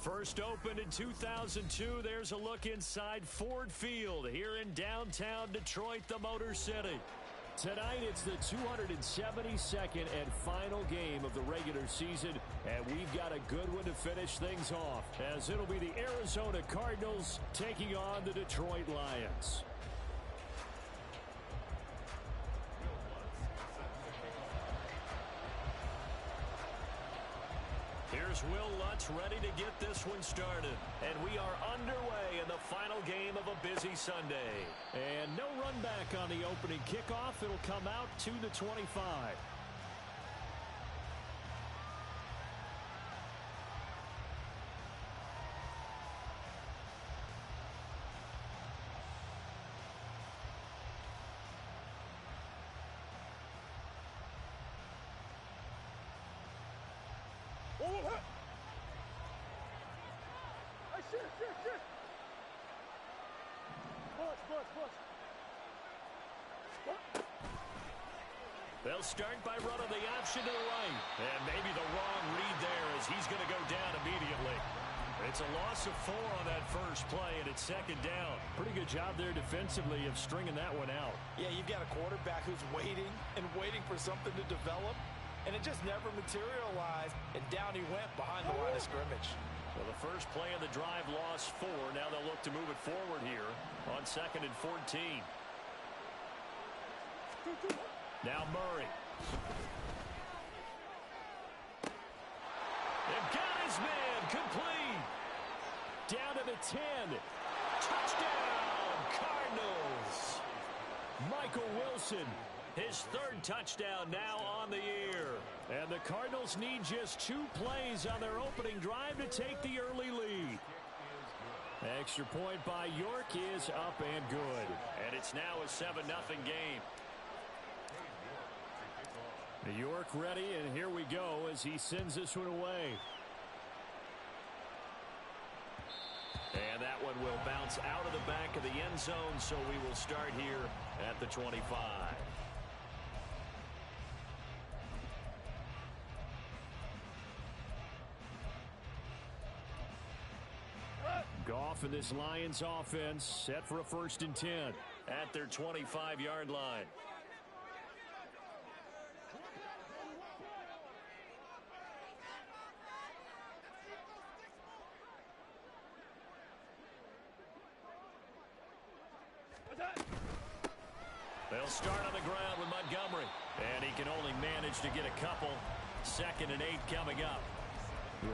First opened in 2002, there's a look inside Ford Field here in downtown Detroit, the Motor City. Tonight, it's the 272nd and final game of the regular season, and we've got a good one to finish things off, as it'll be the Arizona Cardinals taking on the Detroit Lions. Here's Will Lutz ready to get this one started. And we are underway in the final game of a busy Sunday. And no run back on the opening kickoff. It'll come out to the 25. They'll start by running the option to the right. And maybe the wrong read there as he's going to go down immediately. It's a loss of 4 on that first play, and it's second down. Pretty good job there defensively of stringing that one out. Yeah, you've got a quarterback who's waiting and waiting for something to develop, and it just never materialized, and down he went behind the line of scrimmage. Well, the first play of the drive lost 4. Now they'll look to move it forward here on 2nd and 14. Now Murray. They've got his man complete. Down to the 10. Touchdown, Cardinals. Michael Wilson, his 3rd touchdown now on the year. And the Cardinals need just 2 plays on their opening drive to take the early lead. Extra point by York is up and good. And it's now a 7-0 game. York ready, and here we go as he sends this one away. And that one will bounce out of the back of the end zone, so we will start here at the 25. Goff and this Lions offense set for a 1st and 10 at their 25-yard line. They'll start on the ground with Montgomery. And he can only manage to get a couple. 2nd and 8 coming up.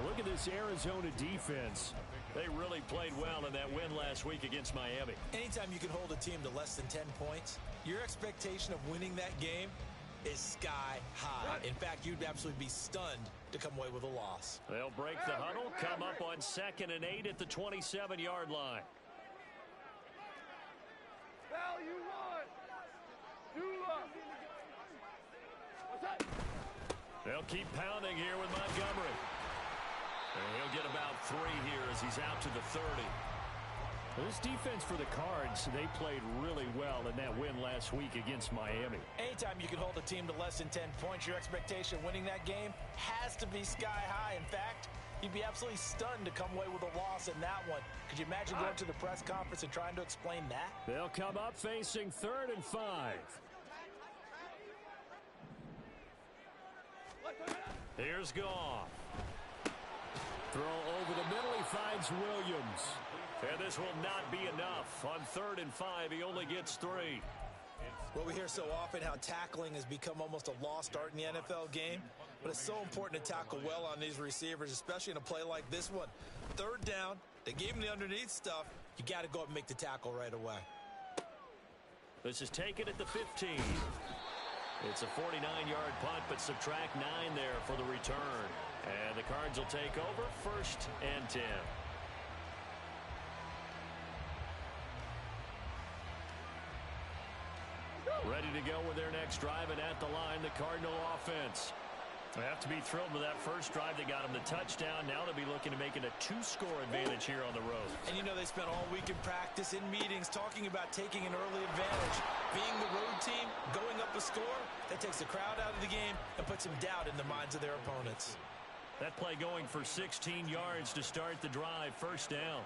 Look at this Arizona defense. They really played well in that win last week against Miami. Anytime you can hold a team to less than 10 points, your expectation of winning that game is sky high. In fact, you'd absolutely be stunned to come away with a loss. They'll break the huddle, come up on 2nd and 8 at the 27-yard line. Value 1. Do up. What's that? They'll keep pounding here with Montgomery. And he'll get about 3 here as he's out to the 30. Well, this defense for the Cards, they played really well in that win last week against Miami. Anytime you can hold a team to less than 10 points, your expectation of winning that game has to be sky high. In fact, you'd be absolutely stunned to come away with a loss in that one. Could you imagine going to the press conference and trying to explain that? They'll come up facing 3rd and 5. Here's Goff. Throw over the middle, he finds Williams. And this will not be enough. On 3rd and 5, he only gets 3. Well, we hear so often how tackling has become almost a lost art in the NFL game, but it's so important to tackle well on these receivers, especially in a play like this one. 3rd down, they gave him the underneath stuff. You got to go up and make the tackle right away. This is taken at the 15. It's a 49-yard punt, but subtract 9 there for the return. And the Cards will take over 1st and 10. Ready to go with their next drive, and at the line, the Cardinal offense. They have to be thrilled with that first drive. They got them the touchdown. Now they'll be looking to make it a 2-score advantage here on the road. And you know they spent all week in practice, in meetings, talking about taking an early advantage. Being the road team, going up a score, that takes the crowd out of the game and puts some doubt in the minds of their opponents. That play going for 16 yards to start the drive. First down.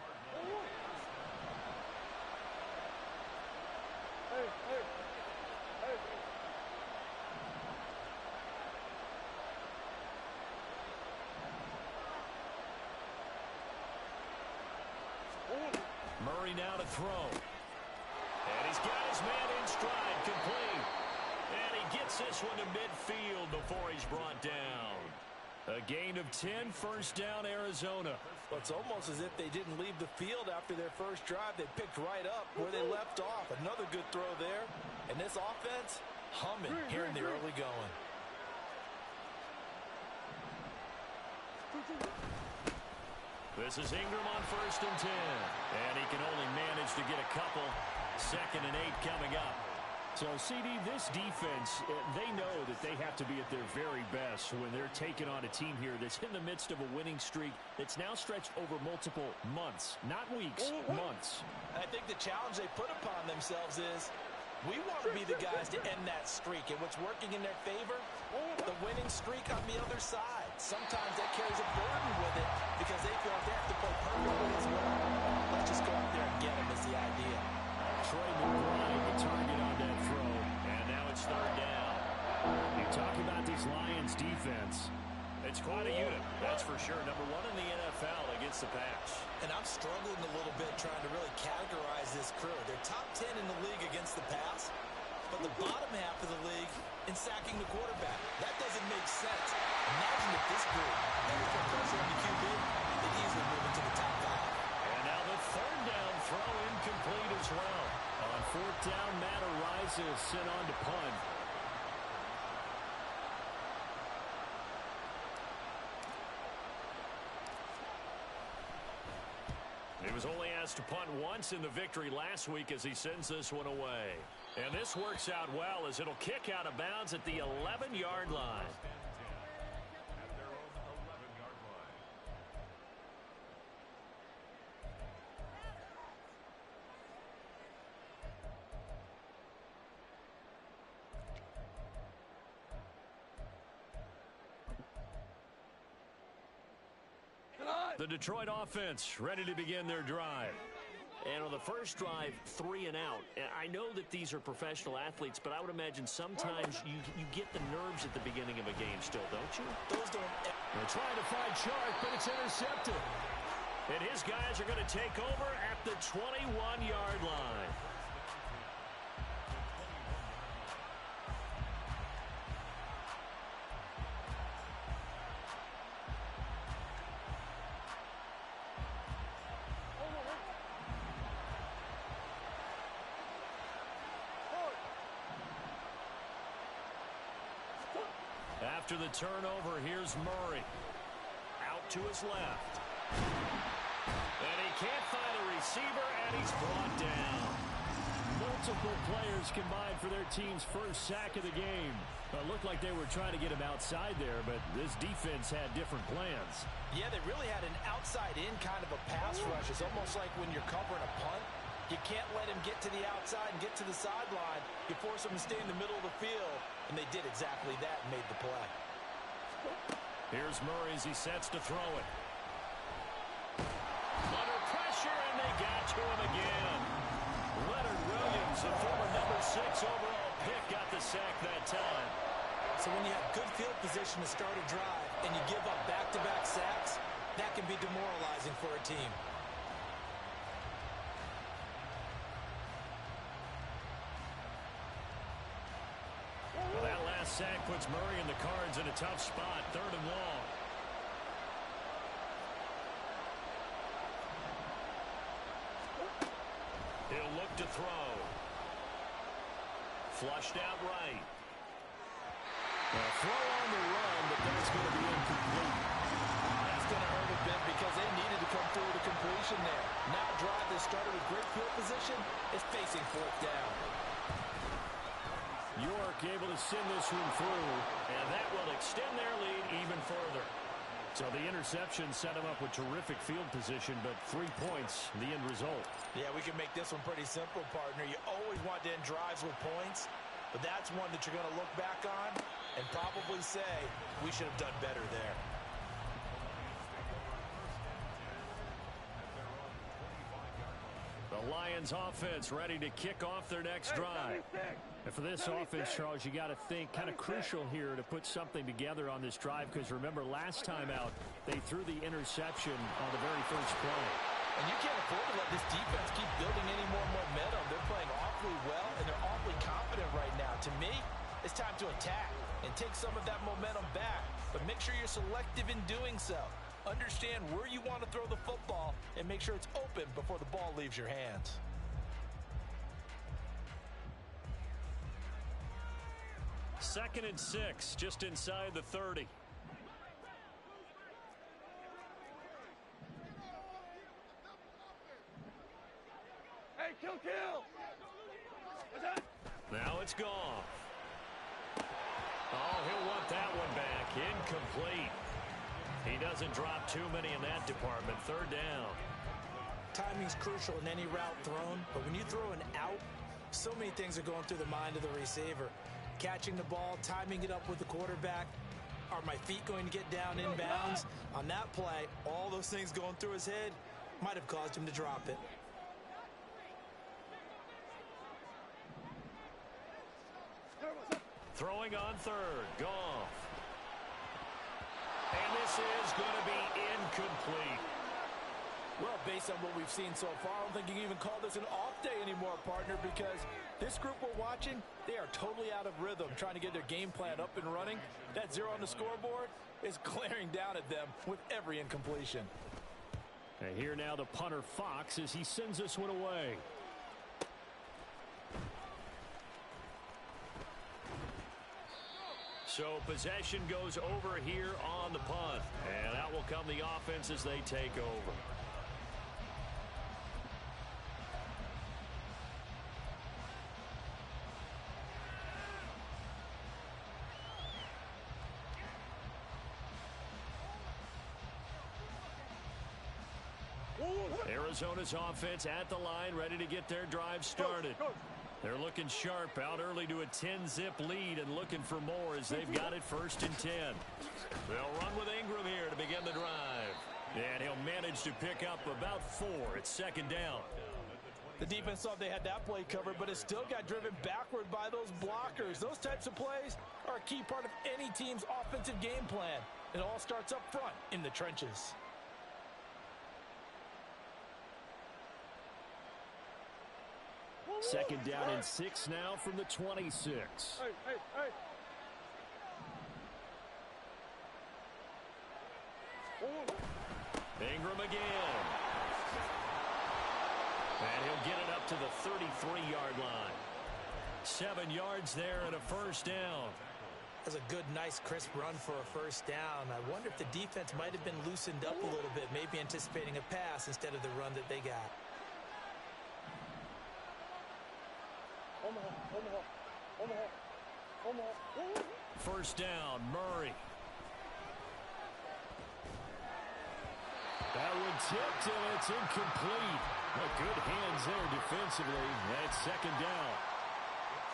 Murray now to throw. And he's got his man in stride, complete. And he gets this one to midfield before he's brought down. A gain of 10, first down, Arizona. Well, it's almost as if they didn't leave the field after their first drive. They picked right up where they left off. Another good throw there. And this offense, humming here in the early going. This is Ingram on 1st and 10. And he can only manage to get a couple. 2nd and 8 coming up. So, CD, this defense, they know that they have to be at their very best when they're taking on a team here that's in the midst of a winning streak that's now stretched over multiple months, not weeks, months. I think the challenge they put upon themselves is we want to be the guys to end that streak. And what's working in their favor? The winning streak on the other side. Sometimes that carries a burden with it because they feel like they have to play perfectly as well. Let's just go out there and get them is the idea. Trey McBride, the target on that throw. And now it's 3rd down. You talk about this Lions defense. It's quite a unit, that's for sure. Number 1 in the NFL against the pass. And I'm struggling a little bit trying to really categorize this crew. They're top 10 in the league against the pass, but the bottom half of the league in sacking the quarterback. That doesn't make sense. Imagine if this group never put pressure on the QB, they'd easily move into the top 5. And now the 3rd down throw incomplete as well. On 4th down, Matt Ariza is sent on to punt. He was only asked to punt once in the victory last week as he sends this one away. And this works out well as it'll kick out of bounds at the 11-yard line. The Detroit offense ready to begin their drive. And on the first drive, 3 and out. I know that these are professional athletes, but I would imagine sometimes you get the nerves at the beginning of a game still, don't you? Those don't... They're trying to find Shark, but it's intercepted. And his guys are going to take over at the 21-yard line. After the turnover, here's Murray. Out to his left. And he can't find a receiver, and he's brought down. Multiple players combined for their team's first sack of the game. It looked like they were trying to get him outside there, but this defense had different plans. Yeah, they really had an outside-in kind of a pass rush. It's almost like when you're covering a punt. You can't let him get to the outside and get to the sideline. You force him to stay in the middle of the field, and they did exactly that and made the play. Here's Murray as he sets to throw it. Under pressure, and they got to him again. Leonard Williams, the former number 6 overall pick, got the sack that time. So when you have good field position to start a drive and you give up back-to-back sacks, that can be demoralizing for a team. Well, that last sack puts Murray and the Cards in a tough spot, 3rd and long. He'll look to throw. Flushed out right. A throw on the run, but that's going to be incomplete. That's going to hurt a bit because they needed to come through with a completion there. Now a drive that started with great field position is facing 4th down. York able to send this one through, and that will extend their lead even further. So the interception set him up with terrific field position, but 3 points, the end result. Yeah, we can make this one pretty simple, partner. You always want to end drives with points, but that's one that you're going to look back on and probably say, we should have done better there. Lions offense ready to kick off their next drive. And for this offense, Charles, you got to think kind of crucial here to put something together on this drive, because remember last time out they threw the interception on the very first play. And you can't afford to let this defense keep building any more momentum. They're playing awfully well, and they're awfully confident right now. To me, it's time to attack and take some of that momentum back. But make sure you're selective in doing so. Understand where you want to throw the football and make sure it's open before the ball leaves your hands. Second and 6, just inside the 30. Hey, kill! Now it's gone. Oh, he'll want that one back. Incomplete. He doesn't drop too many in that department. Third down. Timing's crucial in any route thrown, but when you throw an out, so many things are going through the mind of the receiver. Catching the ball, timing it up with the quarterback. Are my feet going to get down in bounds? On that play, all those things going through his head might have caused him to drop it. Throwing on third. Goff. And this is going to be incomplete. Well, based on what we've seen so far, I don't think you can even call this an off day anymore, partner, because this group we're watching, they are totally out of rhythm, trying to get their game plan up and running. That 0 on the scoreboard is glaring down at them with every incompletion. And here now the punter Fox as he sends this one away. So possession goes over here on the punt. And out will come the offense as they take over. Arizona's offense at the line, ready to get their drive started. They're looking sharp, out early to a 10-zip lead and looking for more as they've got it 1st and 10. They'll run with Ingram here to begin the drive. And he'll manage to pick up about 4 at 2nd down. The defense thought they had that play covered, but it still got driven backward by those blockers. Those types of plays are a key part of any team's offensive game plan. It all starts up front in the trenches. Second down and 6 now from the 26. Hey. Ingram again. And he'll get it up to the 33-yard line. 7 yards there and a 1st down. That's a good, nice, crisp run for a 1st down. I wonder if the defense might have been loosened up a little bit, maybe anticipating a pass instead of the run that they got. Omaha. 1st down, Murray. That one tipped, and it's incomplete. Well, good hands there defensively. That's 2nd down.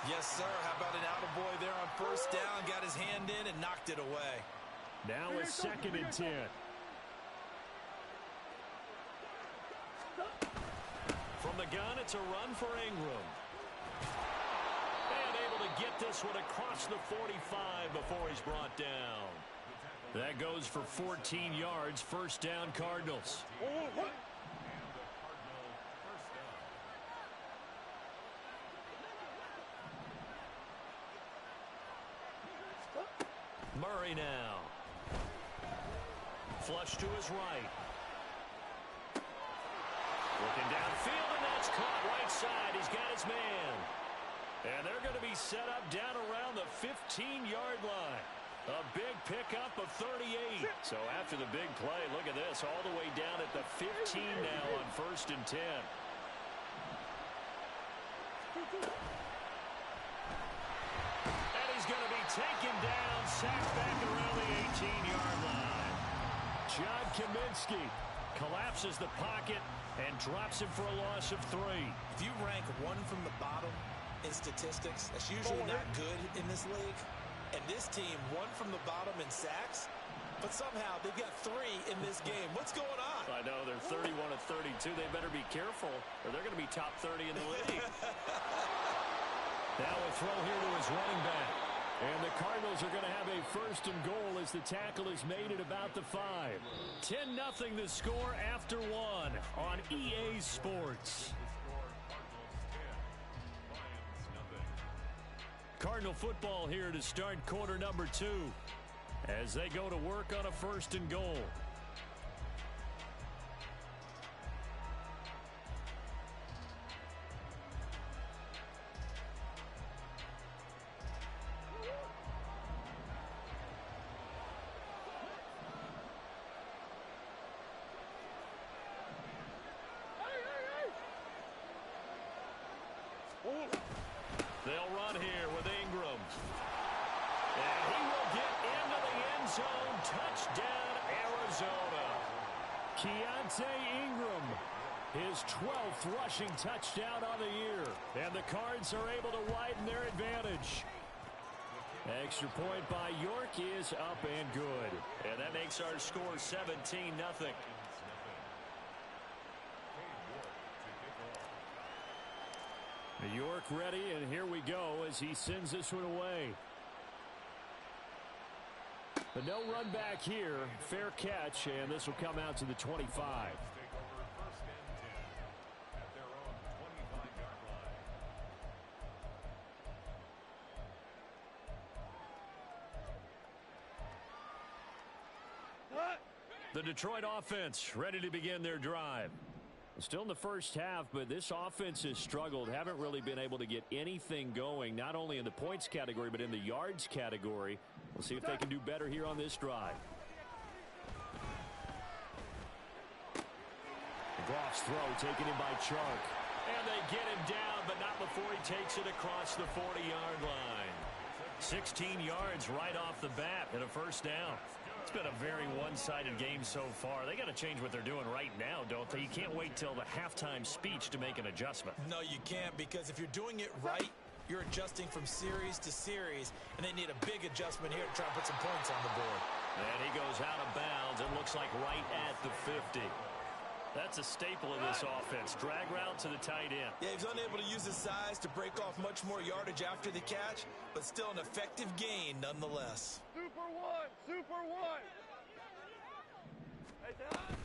Yes, sir. How about an attaboy there on 1st down? Got his hand in and knocked it away. Now a 2nd and 10. From the gun, it's a run for Ingram. And able to get this one across the 45 before he's brought down. That goes for 14 yards. 1st down, Cardinals. Murray now. Flush to his right. Looking downfield, and that's caught right side. He's got his man. And they're going to be set up down around the 15-yard line. A big pickup of 38. So after the big play, look at this, all the way down at the 15 now on 1st and 10. And he's going to be taken down, sacked back around the 18-yard line. John Kaminsky collapses the pocket and drops him for a loss of 3. If you rank one from the bottom in statistics, that's usually not good in this league. And this team, one from the bottom in sacks, but somehow they got 3 in this game. What's going on? I know, they're 31 of 32. They better be careful, or they're going to be top 30 in the league. Now a throw here to his running back. And the Cardinals are going to have a first and goal as the tackle is made at about the 5. 10-0 the score after 1 on EA Sports. Cardinal football here to start quarter number 2 as they go to work on a first and goal. They'll run here with Ingram. And he will get into the end zone. Touchdown, Arizona. Keontae Ingram, his 12th rushing touchdown on the year. And the Cards are able to widen their advantage. Extra point by York is up and good. And that makes our score 17-0. York ready, and here we go as he sends this one away. But no run back here. Fair catch, and this will come out to the 25. The Detroit offense ready to begin their drive. Still in the first half, but this offense has struggled. Haven't really been able to get anything going, not only in the points category, but in the yards category. We'll see if they can do better here on this drive. Goff's throw taken in by Chark. And they get him down, but not before he takes it across the 40-yard line. 16 yards right off the bat and a first down. It's been a very one-sided game so far. They got to change what they're doing right now, don't they? You can't wait till the halftime speech to make an adjustment. No, you can't, because if you're doing it right, you're adjusting from series to series, and they need a big adjustment here to try and put some points on the board. And he goes out of bounds. It looks like right at the 50. That's a staple of this offense. Drag route to the tight end. Yeah, he's unable to use his size to break off much more yardage after the catch, but still an effective gain nonetheless. Super one! Super one! Hey, Don!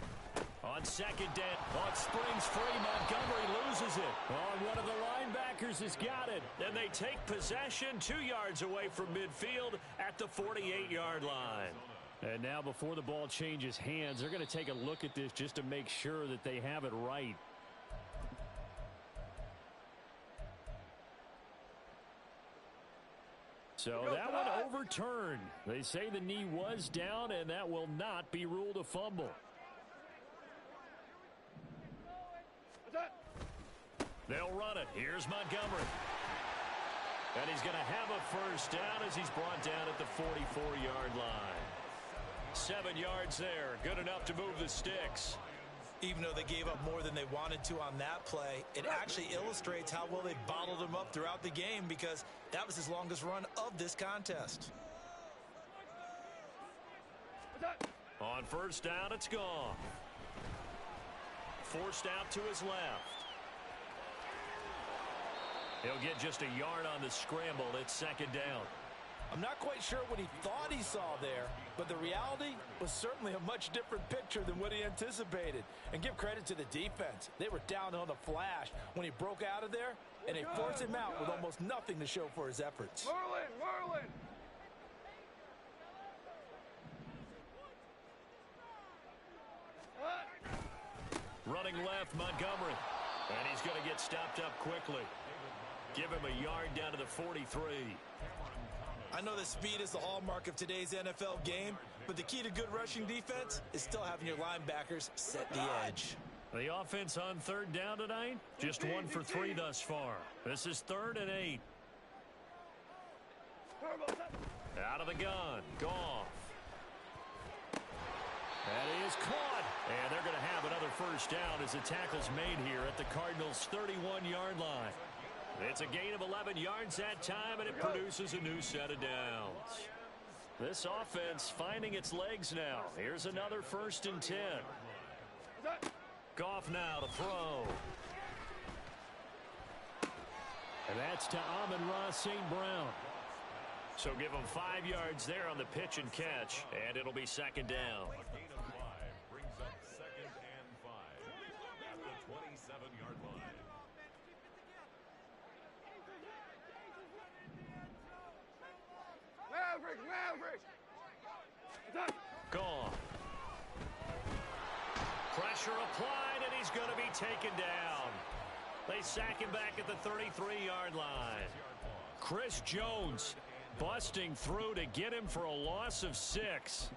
On second down, on springs free, Montgomery loses it. On one of the linebackers has got it. Then they take possession 2 yards away from midfield at the 48-yard line. And now before the ball changes hands, they're going to take a look at this just to make sure that they have it right. So that one overturned. They say the knee was down, and that will not be ruled a fumble. They'll run it. Here's Montgomery. And he's going to have a first down as he's brought down at the 44-yard line. 7 yards there. Good enough to move the sticks. Even though they gave up more than they wanted to on that play, it actually illustrates how well they bottled him up throughout the game, because that was his longest run of this contest. On first down, it's gone. Forced out to his left. He'll get just a yard on the scramble. It's second down. I'm not quite sure what he thought he saw there, but the reality was certainly a much different picture than what he anticipated. And give credit to the defense. They were down on the flash when he broke out of there, and they forced him out with almost nothing to show for his efforts. Merlin! Running left, Montgomery. And he's going to get stopped up quickly. Give him a yard down to the 43. I know that speed is the hallmark of today's NFL game, but the key to good rushing defense is still having your linebackers set the edge. The offense on third down tonight, just 1 for 3 thus far. This is 3rd and 8. Out of the gun, Goff. That is caught. And they're going to have another first down as the tackle's made here at the Cardinals' 31-yard line. It's a gain of 11 yards that time, and it produces a new set of downs. This offense finding its legs now. Here's another 1st and 10. Goff now to throw. And that's to Amon-Ra St. Brown. So give him 5 yards there on the pitch and catch, and it'll be 2nd down. A gain of 5 brings up 2nd and 5 at the 27-yard line. Maverick! Gone. Pressure applied, and he's going to be taken down. They sack him back at the 33-yard line. Chris Jones busting through to get him for a loss of 6.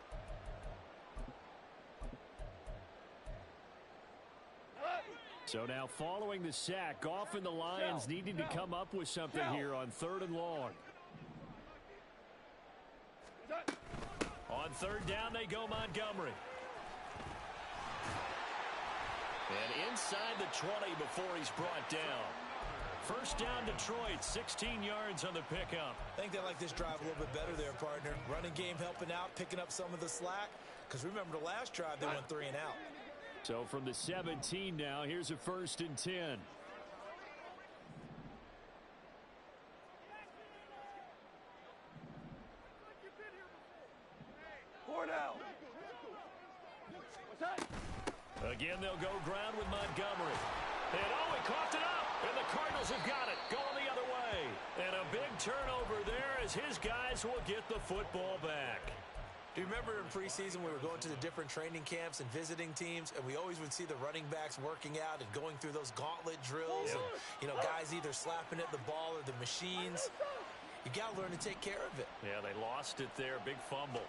So now following the sack, Goff and the Lions needing to come up with something here on 3rd and long. On 3rd down, they go Montgomery. And inside the 20 before he's brought down. 1st down, Detroit, 16 yards on the pickup. I think they like this drive a little bit better there, partner. Running game helping out, picking up some of the slack. Because remember the last drive, they went 3 and out. So from the 17 now, here's a 1st and 10. Again, they'll go ground with Montgomery. And he coughed it up. And the Cardinals have got it. Going the other way. And a big turnover there as his guys will get the football back. Do you remember in preseason we were going to the different training camps and visiting teams, and we always would see the running backs working out and going through those gauntlet drills, and, you know, guys either slapping at the ball or the machines. You got to learn to take care of it. Yeah, they lost it there. Big fumble.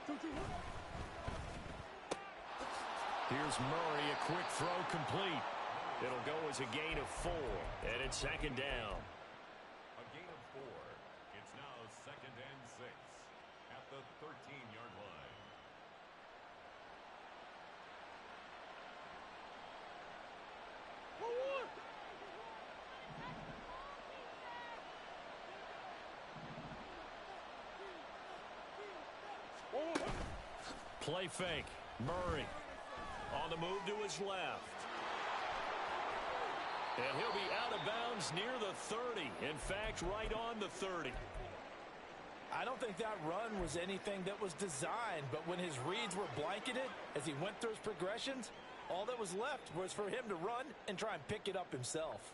Here's Murray, a quick throw complete. It'll go as a gain of 4, and it's 2nd down. A gain of 4. It's now 2nd and 6 at the 13-yard line. Play fake. Murray on the move to his left. And he'll be out of bounds near the 30. In fact, right on the 30. I don't think that run was anything that was designed, but when his reads were blanketed as he went through his progressions, all that was left was for him to run and try and pick it up himself.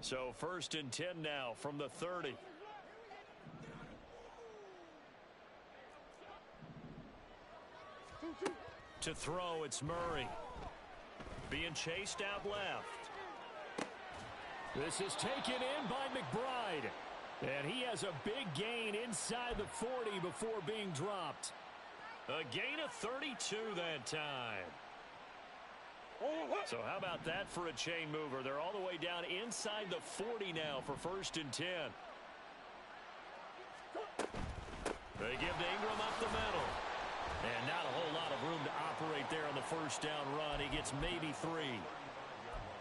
So 1st and 10 now from the 30. To throw, it's Murray. Being chased out left. This is taken in by McBride. And he has a big gain inside the 40 before being dropped. A gain of 32 that time. So how about that for a chain mover? They're all the way down inside the 40 now for 1st and 10. They give to Ingram up the middle. And not a whole lot of room to operate there on the 1st down run. He gets maybe 3.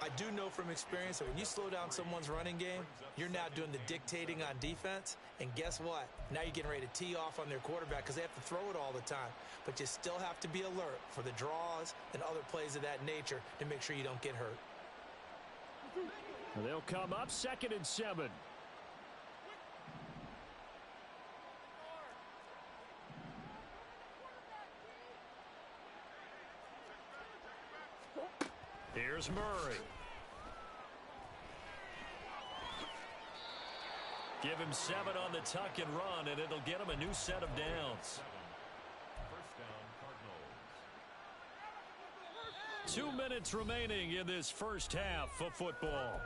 I do know from experience that when you slow down someone's running game, you're now doing the dictating on defense. And guess what? Now you're getting ready to tee off on their quarterback because they have to throw it all the time. But you still have to be alert for the draws and other plays of that nature to make sure you don't get hurt. They'll come up 2nd and 7. Here's Murray. Give him 7 on the tuck and run, and it'll get him a new set of downs. 1st down, Cardinals. 2 minutes remaining in this 1st half of football.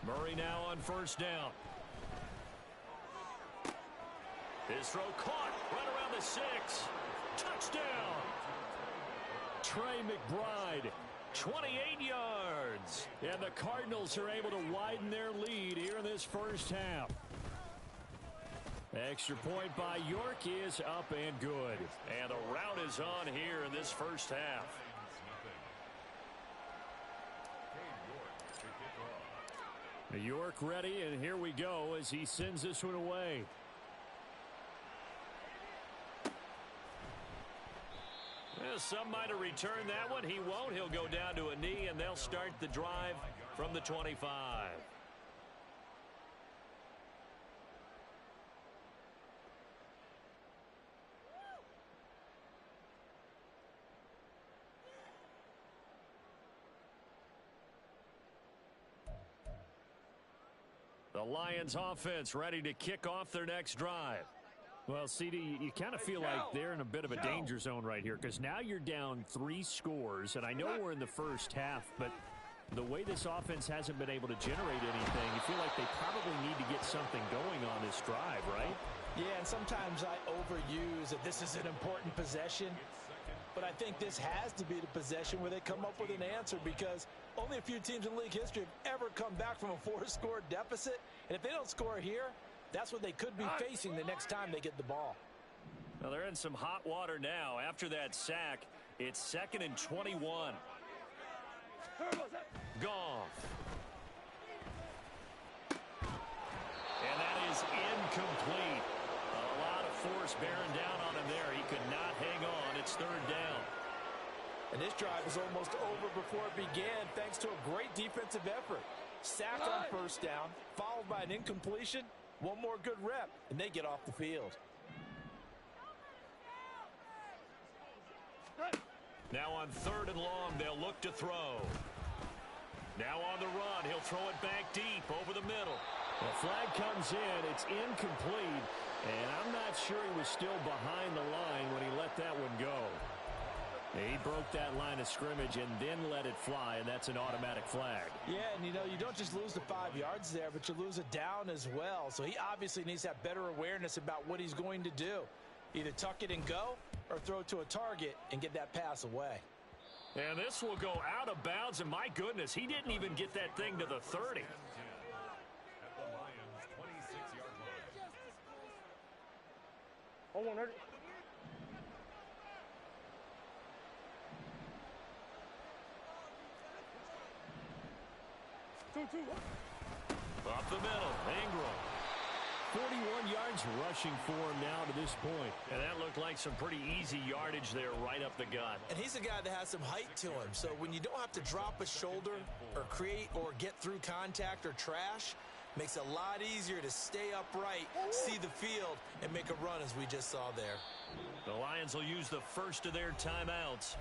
Murray now on 1st down. His throw caught right around the 6. Touchdown. Trey McBride 28 yards. And the Cardinals are able to widen their lead here in this first half. Extra point by York is up and good. And the rout is on here in this first half. York ready, and here we go as he sends this one away. Well, some might have returned that one. He won't. He'll go down to a knee, and they'll start the drive from the 25. The Lions offense ready to kick off their next drive. Well, CD, you kind of feel like they're in a bit of a danger zone right here because now you're down 3 scores, and I know we're in the first half, but the way this offense hasn't been able to generate anything, you feel like they probably need to get something going on this drive, right? Yeah, and sometimes I overuse that this is an important possession, but I think this has to be the possession where they come up with an answer because only a few teams in league history have ever come back from a 4-score deficit, and if they don't score here, that's what they could be facing the next time they get the ball. Well, they're in some hot water now. After that sack, it's 2nd and 21. Goff. And that is incomplete. A lot of force bearing down on him there. He could not hang on. It's 3rd down. And this drive was almost over before it began thanks to a great defensive effort. Sack on 1st down, followed by an incompletion. One more good rep, and they get off the field. Now on 3rd and long, they'll look to throw. Now on the run, he'll throw it back deep over the middle. The flag comes in. It's incomplete, and I'm not sure he was still behind the line when he let that one go. He broke that line of scrimmage and then let it fly, and that's an automatic flag. Yeah, and you know, you don't just lose the 5 yards there, but you lose a down as well. So he obviously needs to have better awareness about what he's going to do. Either tuck it and go or throw it to a target and get that pass away. And this will go out of bounds, and my goodness, he didn't even get that thing to the 30. At the Lions' 26-yard line. Hold on, ready? Up the middle, Ingram. 41 yards rushing for him now to this point. And that looked like some pretty easy yardage there right up the gut. And he's a guy that has some height to him. So when you don't have to drop a shoulder or create or get through contact or trash, makes it a lot easier to stay upright, see the field, and make a run as we just saw there. The Lions will use the first of their timeouts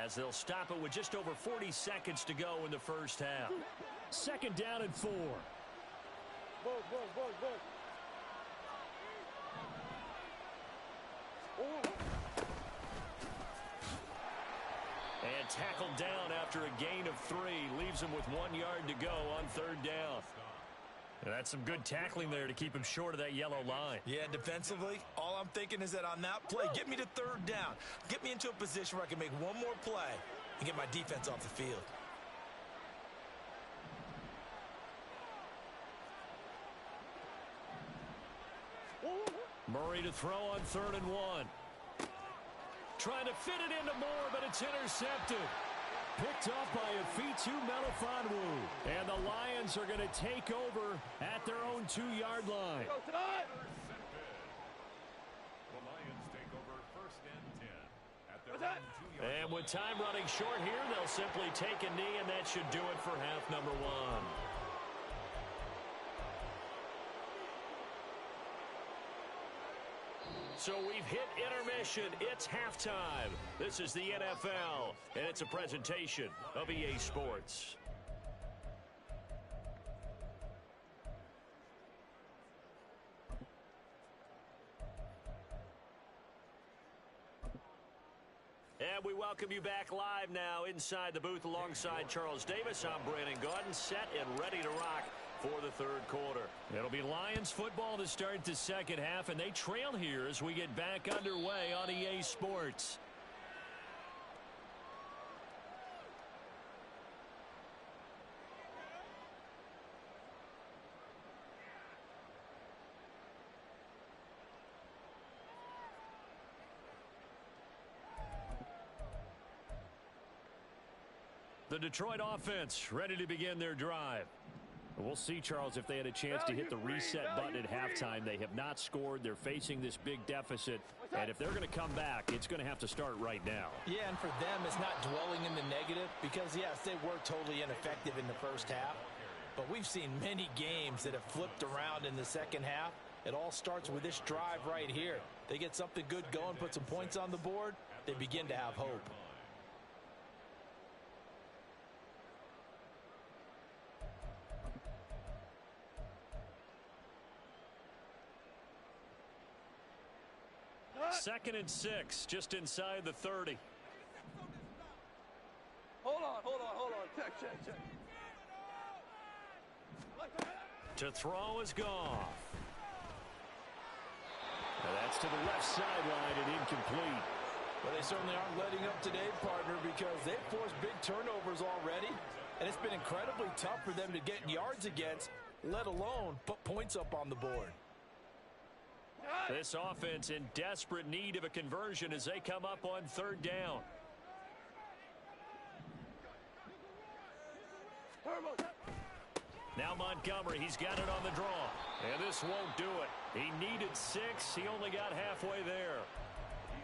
as they'll stop it with just over 40 seconds to go in the first half. 2nd down and 4. And tackled down after a gain of 3. Leaves him with 1 yard to go on 3rd down. And that's some good tackling there to keep him short of that yellow line. Yeah, defensively, all I'm thinking is that on that play, get me to 3rd down. Get me into a position where I can make one more play and get my defense off the field. Murray to throw on 3rd and 1. Trying to fit it into Moore, but it's intercepted. Picked up by Afitu Melifonwu. And the Lions are going to take over at their own 2-yard line. The Lions take over 1st and 10 at their own 2-yard line. And with time running short here, they'll simply take a knee, and that should do it for half number 1. So we've hit intermission. It's halftime. This is the NFL, and it's a presentation of EA Sports. And we welcome you back live now inside the booth alongside Charles Davis. I'm Brandon Gaudin, set and ready to rock for the 3rd quarter. It'll be Lions football to start the 2nd half, and they trail here as we get back underway on EA Sports. The Detroit offense ready to begin their drive. We'll see, Charles, if they had a chance to hit the reset button at halftime. They have not scored. They're facing this big deficit. And if they're going to come back, it's going to have to start right now. Yeah, and for them, it's not dwelling in the negative because, yes, they were totally ineffective in the first half. But we've seen many games that have flipped around in the second half. It all starts with this drive right here. They get something good going, put some points on the board, they begin to have hope. Second and 6, just inside the 30. Hold on. Check. To throw is Goff. And that's to the left sideline and incomplete. Well, they certainly aren't letting up today, partner, because they've forced big turnovers already. And it's been incredibly tough for them to get yards against, let alone put points up on the board. This offense in desperate need of a conversion as they come up on third down. Now Montgomery, he's got it on the draw. And this won't do it. He needed 6. He only got halfway there.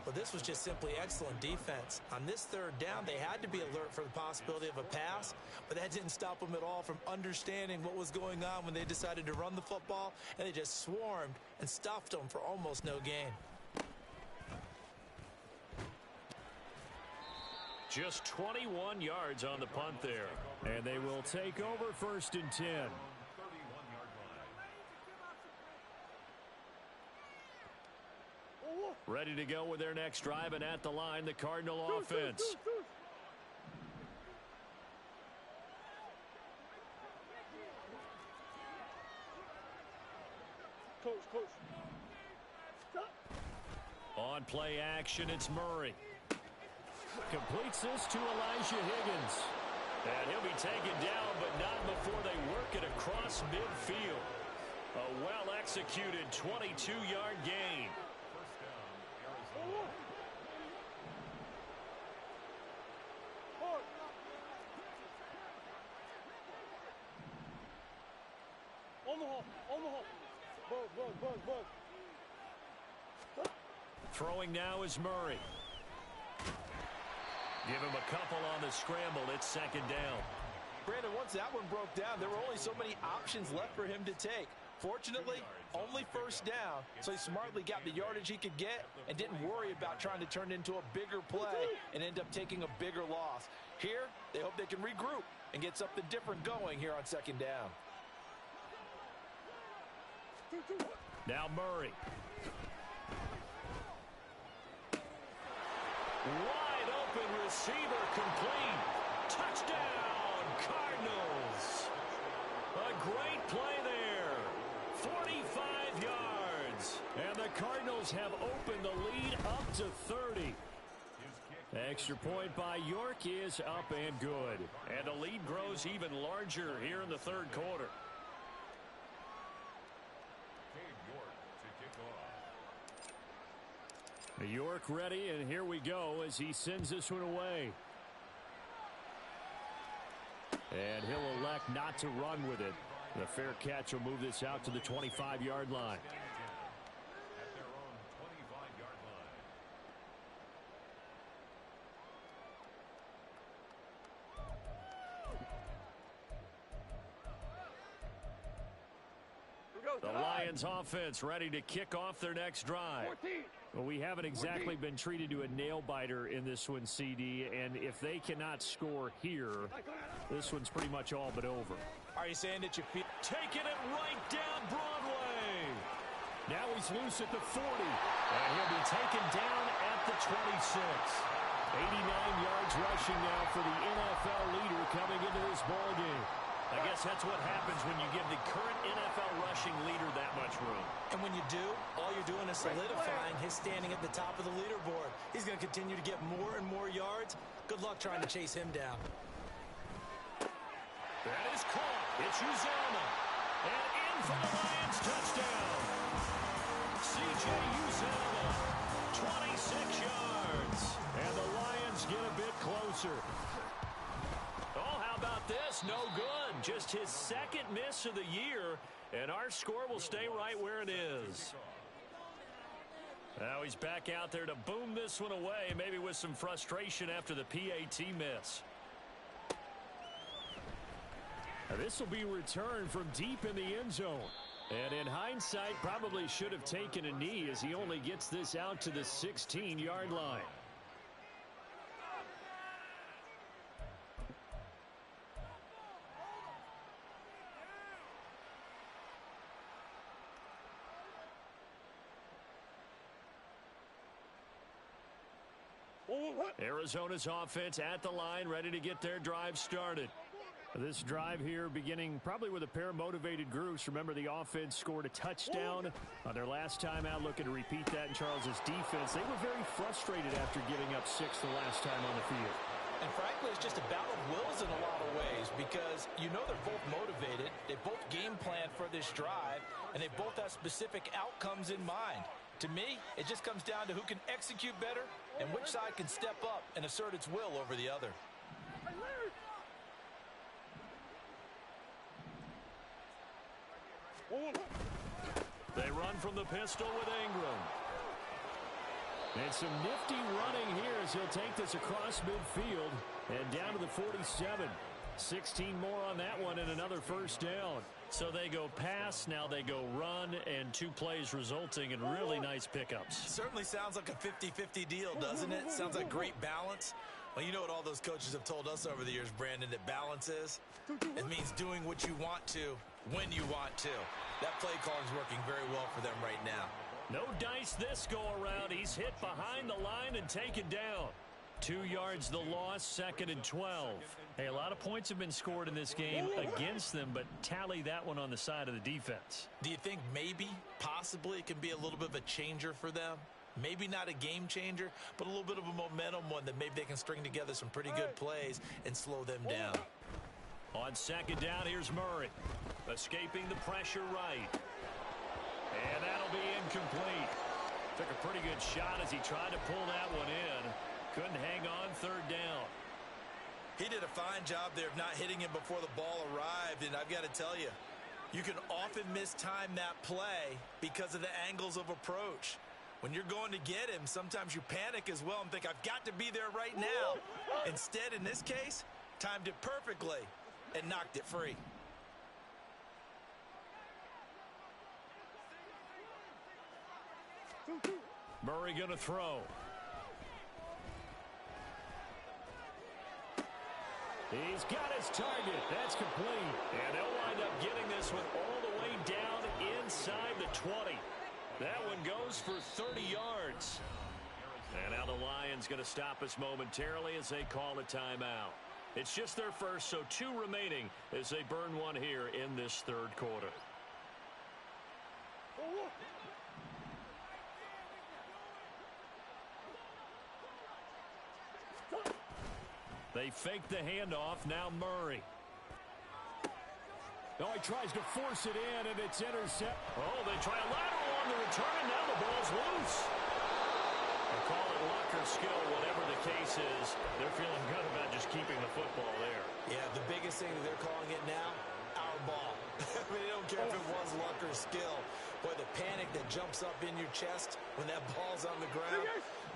Well, this was just simply excellent defense. On this third down, they had to be alert for the possibility of a pass, but that didn't stop them at all from understanding what was going on when they decided to run the football, and they just swarmed and stuffed them for almost no gain. Just 21 yards on the punt there. And they will take over first and 10. Ready to go with their next drive, and at the line, the Cardinal offense. Coach. On play action, it's Murray. Completes this to Elijah Higgins. And he'll be taken down, but not before they work it across midfield. A well-executed 22-yard gain. Throwing now is Murray. Give him a couple on the scramble. It's second down. Brandon, once that one broke down, there were only so many options left for him to take. Fortunately, only first down, so he smartly got the yardage he could get and didn't worry about trying to turn it into a bigger play and end up taking a bigger loss. Here, they hope they can regroup and get something different going here on second down. Now Murray. Wide open receiver complete. Touchdown, Cardinals. A great play there. 45 yards. And the Cardinals have opened the lead up to 30. Extra point by York is up and good. And the lead grows even larger here in the third quarter. York ready, and here we go as he sends this one away. And he'll elect not to run with it. The fair catch will move this out to the 25-yard line. The Lions offense ready to kick off their next drive. 14. Well, we haven't exactly been treated to a nail-biter in this one, CD, and if they cannot score here, this one's pretty much all but over. Are you saying that you feel... Taking it right down Broadway. Now he's loose at the 40, and he'll be taken down at the 26. 89 yards rushing now for the NFL leader coming into this ballgame. I guess that's what happens when you give the current NFL rushing leader that much room. And when you do, all you're doing is solidifying his standing at the top of the leaderboard. He's going to continue to get more and more yards. Good luck trying to chase him down. That is caught. It's Uzomah. And in for the Lions touchdown. C.J. Uzomah, 26 yards. And the Lions get a bit closer. about this? No good. Just his second miss of the year, and our score will stay right where it is. Now he's back out there to boom this one away, maybe with some frustration after the PAT miss. Now this will be returned from deep in the end zone. And in hindsight, probably should have taken a knee as he only gets this out to the 16-yard line. Arizona's offense at the line, ready to get their drive started. This drive here beginning probably with a pair of motivated groups. Remember, the offense scored a touchdown on their last time out, looking to repeat that in Charles's defense. They were very frustrated after giving up 6 the last time on the field. And frankly, it's just a battle of wills in a lot of ways because you know they're both motivated. They both game plan for this drive, and they both have specific outcomes in mind. To me, it just comes down to who can execute better and which side can step up and assert its will over the other. They run from the pistol with Ingram. And some nifty running here as he'll take this across midfield and down to the 47. 16 more on that one and another first down. So they go pass, now they go run, and 2 plays resulting in really nice pickups. Certainly sounds like a 50-50 deal, doesn't it? Sounds like great balance. Well, you know what all those coaches have told us over the years, Brandon, that balance is? It means doing what you want to when you want to. That play calling is working very well for them right now. No dice this go around. He's hit behind the line and taken down. 2 yards the loss, 2nd and 12. Hey, a lot of points have been scored in this game against them, but tally that one on the side of the defense. Do you think maybe, possibly, it can be a little bit of a changer for them? Maybe not a game changer, but a little bit of a momentum one that maybe they can string together some pretty good plays and slow them down. On 2nd down, here's Murray. Escaping the pressure right. And that'll be incomplete. Took a pretty good shot as he tried to pull that one in. Couldn't hang on 3rd down. He did a fine job there of not hitting him before the ball arrived, and I've got to tell you, you can often mistime that play because of the angles of approach. When you're going to get him, sometimes you panic as well and think, I've got to be there right now. Instead, in this case, timed it perfectly and knocked it free. Murray going to throw. He's got his target. That's complete. And they'll wind up getting this one all the way down inside the 20. That one goes for 30 yards. And now the Lions going to stop us momentarily as they call a timeout. It's just their first, so 2 remaining as they burn one here in this 3rd quarter. They fake the handoff. Now Murray. Oh, he tries to force it in, and it's intercept. Oh, they try a lateral on the return. Now the ball's loose. They call it luck or skill, whatever the case is. They're feeling good about just keeping the football there. Yeah, the biggest thing that they're calling it now, our ball. I mean, they don't care if it was luck or skill. Boy, the panic that jumps up in your chest when that ball's on the ground,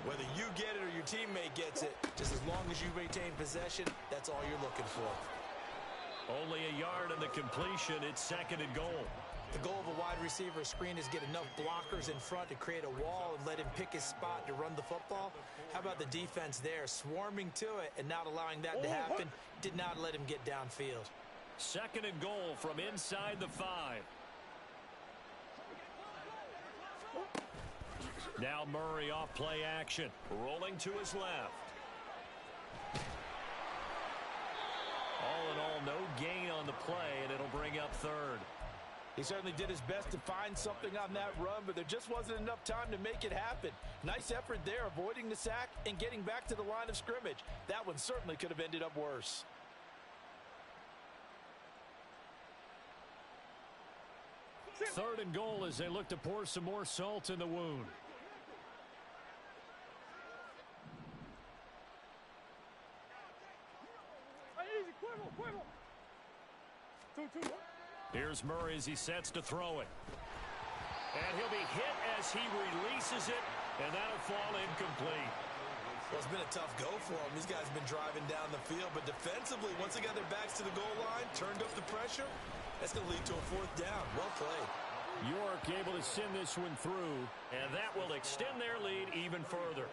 whether you get it or your teammate gets it, just as long as you maintain possession, that's all you're looking for. Only a yard in the completion. It's 2nd and goal. The goal of a wide receiver screen is get enough blockers in front to create a wall and let him pick his spot to run the football. How about the defense there, swarming to it and not allowing that to happen? Did not let him get downfield. 2nd and goal from inside the 5. Now Murray off play action, rolling to his left. All in all, no gain on the play, and it'll bring up 3rd. He certainly did his best to find something on that run, but there just wasn't enough time to make it happen. Nice effort there, avoiding the sack and getting back to the line of scrimmage. That one certainly could have ended up worse. Third and goal as they look to pour some more salt in the wound. Easy, quiver. Here's Murray as he sets to throw it. And he'll be hit as he releases it, and that'll fall incomplete. Well, it's been a tough go for them. These guys have been driving down the field, but defensively, once they got their backs to the goal line, turned up the pressure, that's going to lead to a fourth down. Well played. York able to send this one through, and that will extend their lead even further.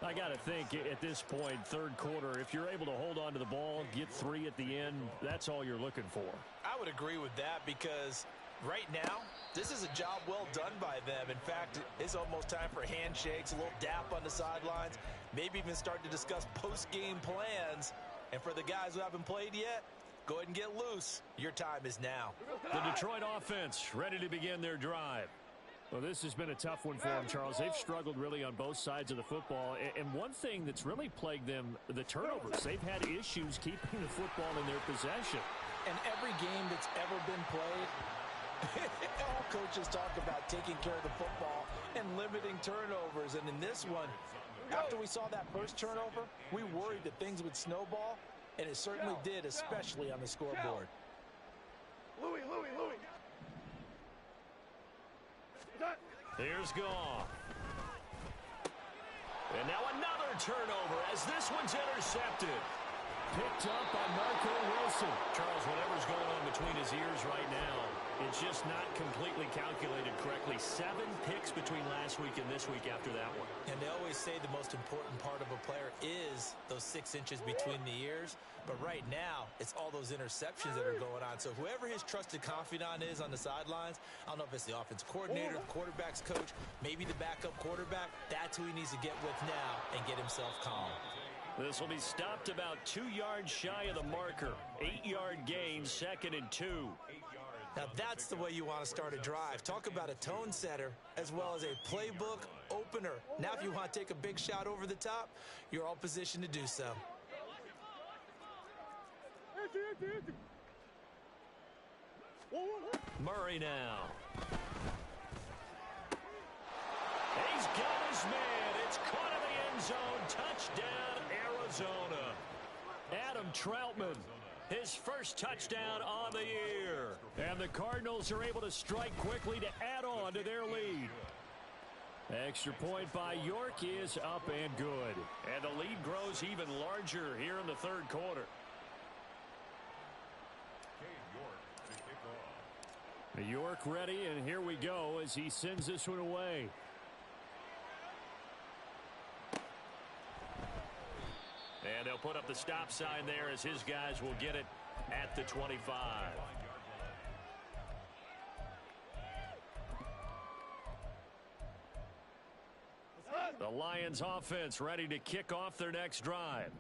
I got to think at this point, third quarter, if you're able to hold on to the ball, get 3 at the end, that's all you're looking for. I would agree with that because right now, this is a job well done by them. In fact, it's almost time for handshakes, a little dap on the sidelines, maybe even start to discuss post-game plans. And for the guys who haven't played yet, go ahead and get loose. Your time is now. The Detroit offense ready to begin their drive. Well, this has been a tough one for them, Charles. They've struggled really on both sides of the football. And one thing that's really plagued them, the turnovers. They've had issues keeping the football in their possession. And every game that's ever been played, all coaches talk about taking care of the football and limiting turnovers. And in this one, after we saw that first turnover, we worried that things would snowball, and it certainly did, especially on the scoreboard. Louis. Here's Goff. And now another turnover as this one's intercepted. Picked up by Marco Wilson. Charles, whatever's going on between his ears right now, it's just not completely calculated correctly. 7 picks between last week and this week after that one. And they always say the most important part of a player is those 6 inches between the ears. But right now, it's all those interceptions that are going on. So whoever his trusted confidant is on the sidelines, I don't know if it's the offensive coordinator, the quarterback's coach, maybe the backup quarterback, that's who he needs to get with now and get himself calm. This will be stopped about 2 yards shy of the marker. 8-yard gain, 2nd and 2. Now that's the way you want to start a drive. Talk about a tone setter as well as a playbook opener. Now if you want to take a big shot over the top, you're all positioned to do so. Murray now. He's got his man. It's caught in the end zone. Touchdown, Arizona. Adam Troutman, his first touchdown on the year. And the Cardinals are able to strike quickly to add on to their lead. Extra point by York is up and good. And the lead grows even larger here in the third quarter. York ready, and here we go as he sends this one away. And they'll put up the stop sign there as his guys will get it at the 25. The Lions offense ready to kick off their next drive.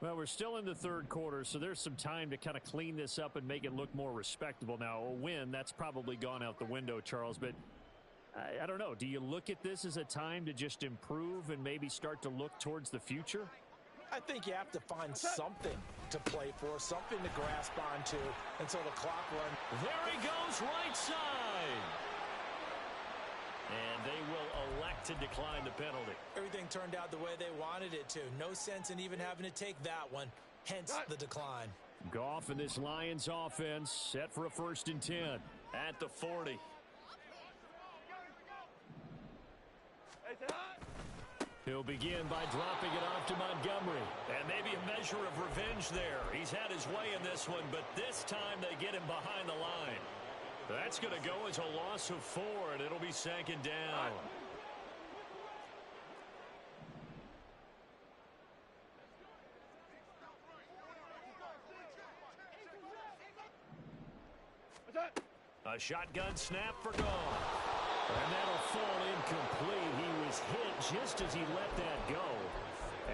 Well, we're still in the third quarter, so there's some time to kind of clean this up and make it look more respectable. Now, a win, that's probably gone out the window, Charles, but I don't know. Do you look at this as a time to just improve and maybe start to look towards the future? I think you have to find something to play for, something to grasp onto until the clock runs. There he goes, right side. And they will elect to decline the penalty. Everything turned out the way they wanted it to. No sense in even having to take that one, hence the decline. Goff and this Lions offense set for a 1st and 10 at the 40. He'll begin by dropping it off to Montgomery. And maybe a measure of revenge there. He's had his way in this one, but this time they get him behind the line. That's going to go as a loss of 4, and it'll be 2nd down. A shotgun snap for Goff. And that'll fall incomplete. He was hit just as he let that go.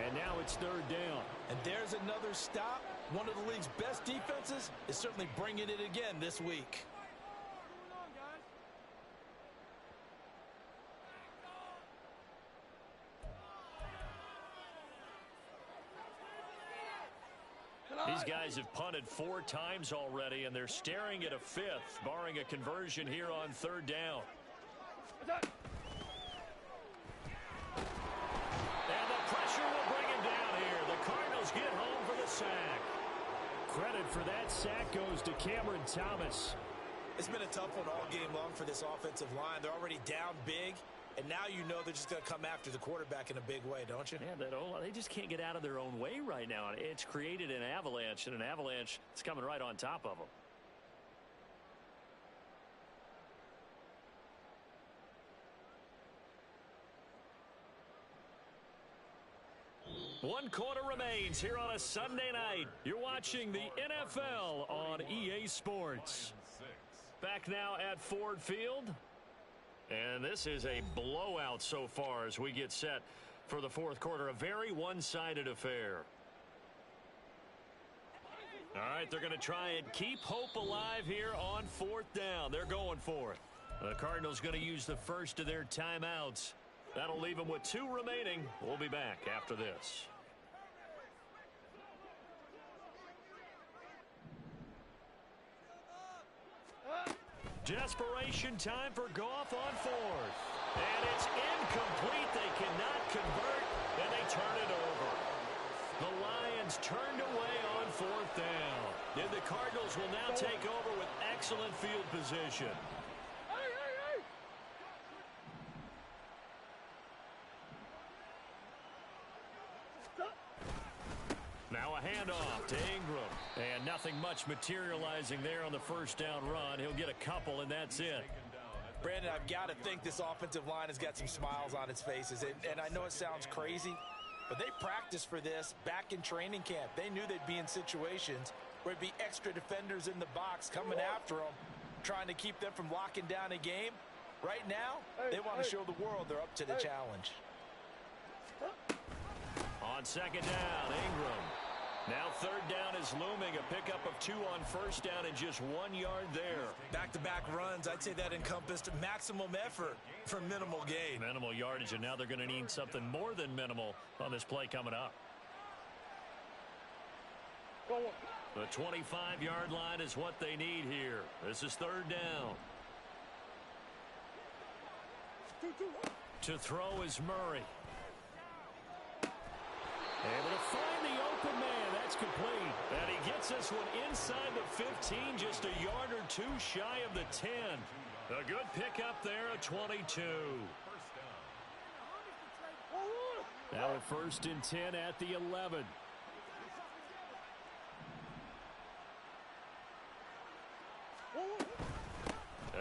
And now it's 3rd down. And there's another stop. One of the league's best defenses is certainly bringing it again this week. These guys have punted 4 times already, and they're staring at a 5th, barring a conversion here on 3rd down. And the pressure will bring him down here. The Cardinals get home for the sack. Credit for that sack goes to Cameron Thomas. It's been a tough one all game long for this offensive line. They're already down big, and now you know they're just going to come after the quarterback in a big way, don't you? Yeah, they just can't get out of their own way right now. It's created an avalanche, and an avalanche is coming right on top of them. One quarter remains here on a Sunday night. You're watching the NFL on EA Sports. Back now at Ford Field. And this is a blowout so far as we get set for the fourth quarter. A very one-sided affair. All right, they're going to try and keep hope alive here on fourth down. They're going for it. The Cardinals going to use the first of their timeouts. That'll leave them with 2 remaining. We'll be back after this. Desperation time for Goff on fourth. And it's incomplete. They cannot convert, and they turn it over. The Lions turned away on fourth down. And the Cardinals will now take over with excellent field position. Now a handoff to Ingram. And nothing much materializing there on the first down run. He'll get a couple, and that's it. Brandon, I've got to think this offensive line has got some smiles on its faces. And I know it sounds crazy, but they practiced for this back in training camp. They knew they'd be in situations where it'd be extra defenders in the box coming after them, trying to keep them from locking down a game. Right now, they want to show the world they're up to the challenge. On second down, Ingram. Now third down is looming. A pickup of 2 on first down and just 1 yard there. Back-to-back runs, I'd say that encompassed maximum effort for minimal gain. Minimal yardage, and now they're going to need something more than minimal on this play coming up. The 25-yard line is what they need here. This is third down. To throw is Murray. Able to find the open man. That's complete. And he gets this one inside the 15, just a yard or 2 shy of the 10. A good pickup there at 22. Now a 1st and 10 at the 11.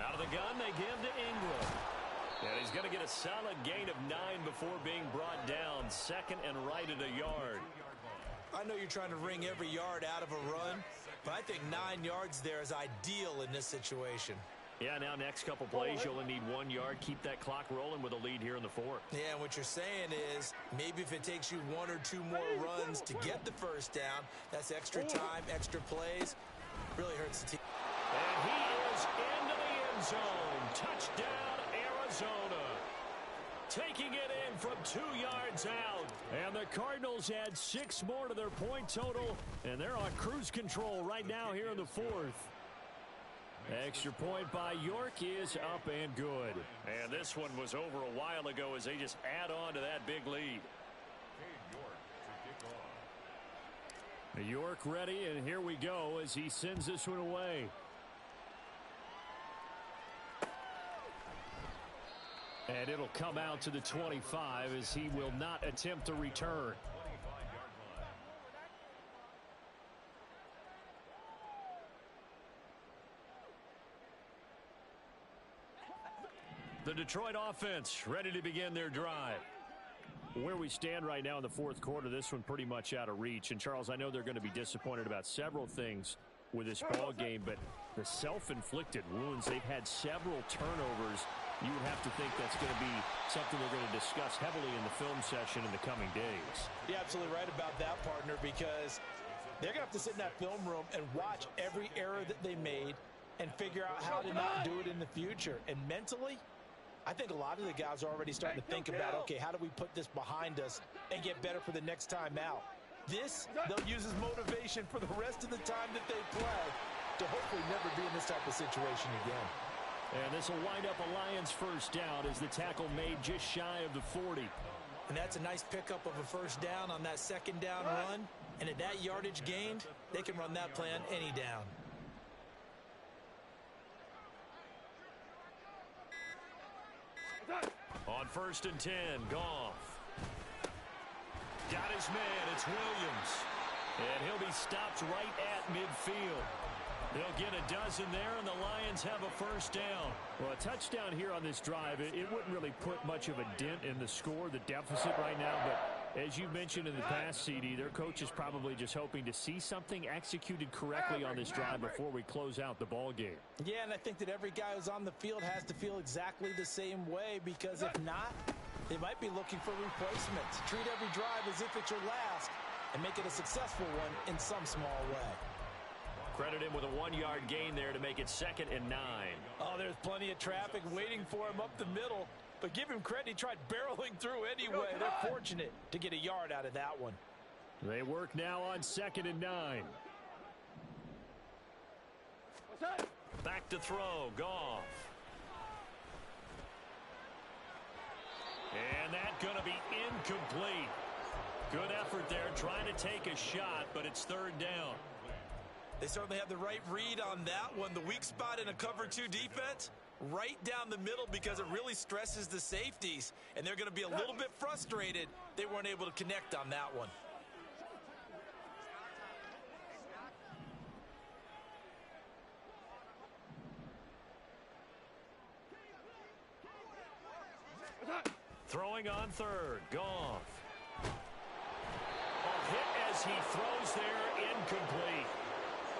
Out of the gun, they give to Ingram. And he's going to get a solid gain of 9 before being brought down. Second and right at a yard. I know you're trying to wring every yard out of a run, but I think 9 yards there is ideal in this situation. Yeah, now next couple plays, you only need 1 yard. Keep that clock rolling with a lead here in the fourth. Yeah, and what you're saying is maybe if it takes you 1 or 2 more runs to get the first down, that's extra time, extra plays. Really hurts the team. And he is into the end zone. Touchdown, Arizona. Taking it in from 2 yards out. And the Cardinals add 6 more to their point total. And they're on cruise control right now here in the fourth. Extra point by York is up and good. And this one was over a while ago as they just add on to that big lead. York ready, and here we go as he sends this one away. And it'll come out to the 25 as he will not attempt to return. The Detroit offense ready to begin their drive. Where we stand right now in the fourth quarter, this one pretty much out of reach. And, Charles, I know they're going to be disappointed about several things with this ball game, but the self-inflicted wounds, they've had several turnovers. You would have to think that's going to be something they're going to discuss heavily in the film session in the coming days. You're absolutely right about that, partner, because they're going to have to sit in that film room and watch every error that they made and figure out how to not do it in the future. And mentally, I think a lot of the guys are already starting to think about, okay, how do we put this behind us and get better for the next time out? This, they'll use as motivation for the rest of the time that they play to hopefully never be in this type of situation again. And this will wind up a Lions first down as the tackle made just shy of the 40. And that's a nice pickup of a first down on that second down run. And at that yardage gained, they can run that play on any down. On 1st and 10, Goff. Got his man. It's Williams. And he'll be stopped right at midfield. They'll get a dozen there, and the Lions have a first down. Well, a touchdown here on this drive, it wouldn't really put much of a dent in the score, the deficit right now. But as you mentioned in the past, CD, their coach is probably just hoping to see something executed correctly on this drive before we close out the ball game. Yeah, and I think that every guy who's on the field has to feel exactly the same way, because if not, they might be looking for replacements. Treat every drive as if it's your last and make it a successful one in some small way. Credit him with a 1-yard gain there to make it 2nd and 9. Oh, there's plenty of traffic waiting for him up the middle. But give him credit, he tried barreling through anyway. They're fortunate to get a yard out of that one. They work now on 2nd and 9. Back to throw, Goff. And that's going to be incomplete. Good effort there, trying to take a shot, but it's 3rd down. They certainly have the right read on that one. The weak spot in a cover 2 defense, right down the middle, because it really stresses the safeties, and they're going to be a little bit frustrated they weren't able to connect on that one. Throwing on 3rd, Goff. A hit as he throws there, incomplete.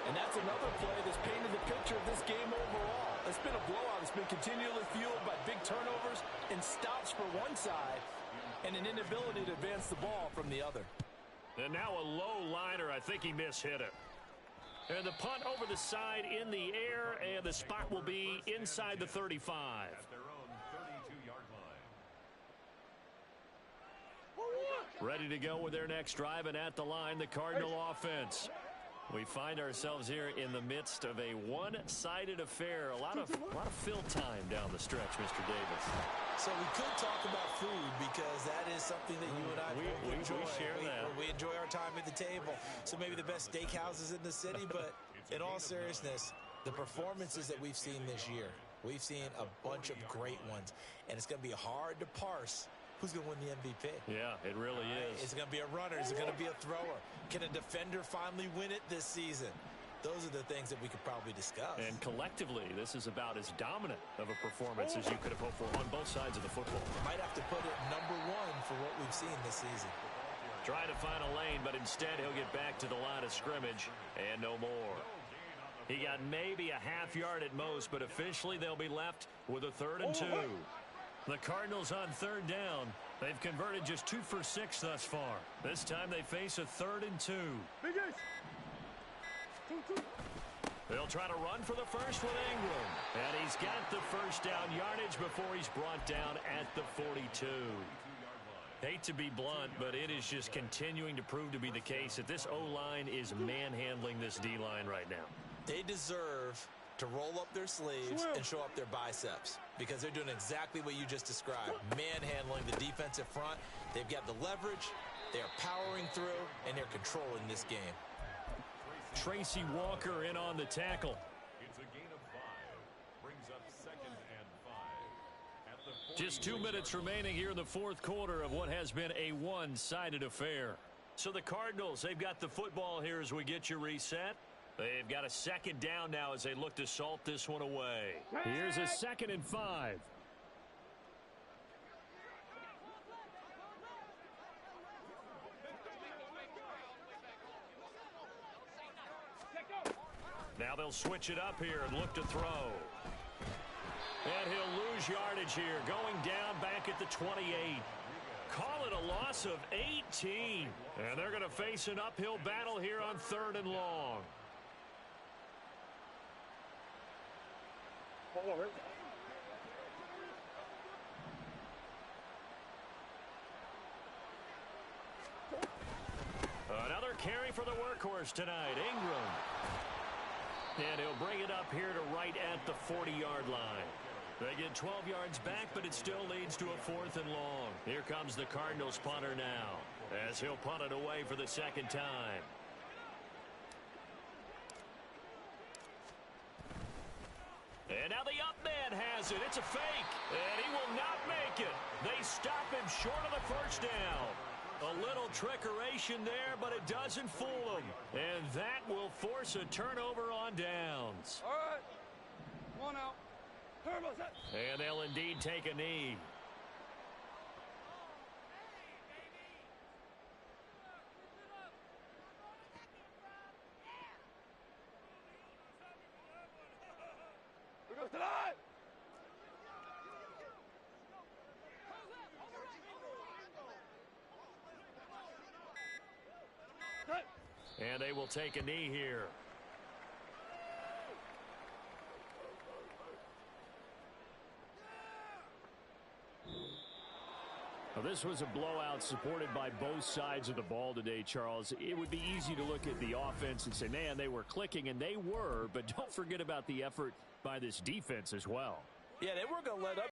And that's another play that's painted the picture of this game overall. It's been a blowout. It's been continually fueled by big turnovers and stops for one side and an inability to advance the ball from the other. And now a low liner. I think he mishit it. And the punt over the side in the air, and the spot will be inside the 35. At their own 32-yard line. Ready to go with their next drive, and at the line, the Cardinal offense. We find ourselves here in the midst of a one-sided affair. A lot of fill time down the stretch, Mr. Davis. So we could talk about food, because that is something that you and I both enjoy. We share that. We enjoy our time at the table. So maybe the best steakhouses in the city, but in all seriousness, the performances that we've seen this year, we've seen a bunch of great ones, and it's going to be hard to parse who's going to win the MVP. Yeah, it really is. Is it going to be a runner? Is it going to be a thrower? Can a defender finally win it this season? Those are the things that we could probably discuss. And collectively, this is about as dominant of a performance as you could have hoped for on both sides of the football. Might have to put it #1 for what we've seen this season. Trying to find a lane, but instead he'll get back to the line of scrimmage and no more. He got maybe a half yard at most, but officially they'll be left with a 3rd and 2. The Cardinals on 3rd down. They've converted just 2 for 6 thus far. This time they face a 3rd and 2. They'll try to run for the first with Ingram. And he's got the first down yardage before he's brought down at the 42. Hate to be blunt, but it is just continuing to prove to be the case that this O-line is manhandling this D-line right now. They deserve to roll up their sleeves and show up their biceps, because they're doing exactly what you just described. Manhandling the defensive front. They've got the leverage, they're powering through, and they're controlling this game. Tracy Walker in on the tackle. It's a gain of 5. Brings up 2nd and 5. At the Just 2 minutes remaining here in the 4th quarter of what has been a one-sided affair. So the Cardinals, they've got the football here as we get you reset. They've got a 2nd down now as they look to salt this one away. Here's a 2nd and 5. Now they'll switch it up here and look to throw. And he'll lose yardage here, going down back at the 28. Call it a loss of 18. And they're going to face an uphill battle here on 3rd and long. Another carry for the workhorse tonight, Ingram. And he'll bring it up here to right at the 40-yard line. They get 12 yards back, but it still leads to a 4th and long. Here comes the Cardinals punter now, as he'll punt it away for the 2nd time. And now the up man has throws it. It's a fake. And he will not make it. They stop him short of the first down. A little trickeration there, but it doesn't fool him. And that will force a turnover on downs. All right. One out. Turbo set. And they'll indeed take a knee. Here goes the line. And they will take a knee here. Well, this was a blowout supported by both sides of the ball today, Charles. It would be easy to look at the offense and say, man, they were clicking, and they were, but don't forget about the effort by this defense as well. Yeah, they weren't going to let up.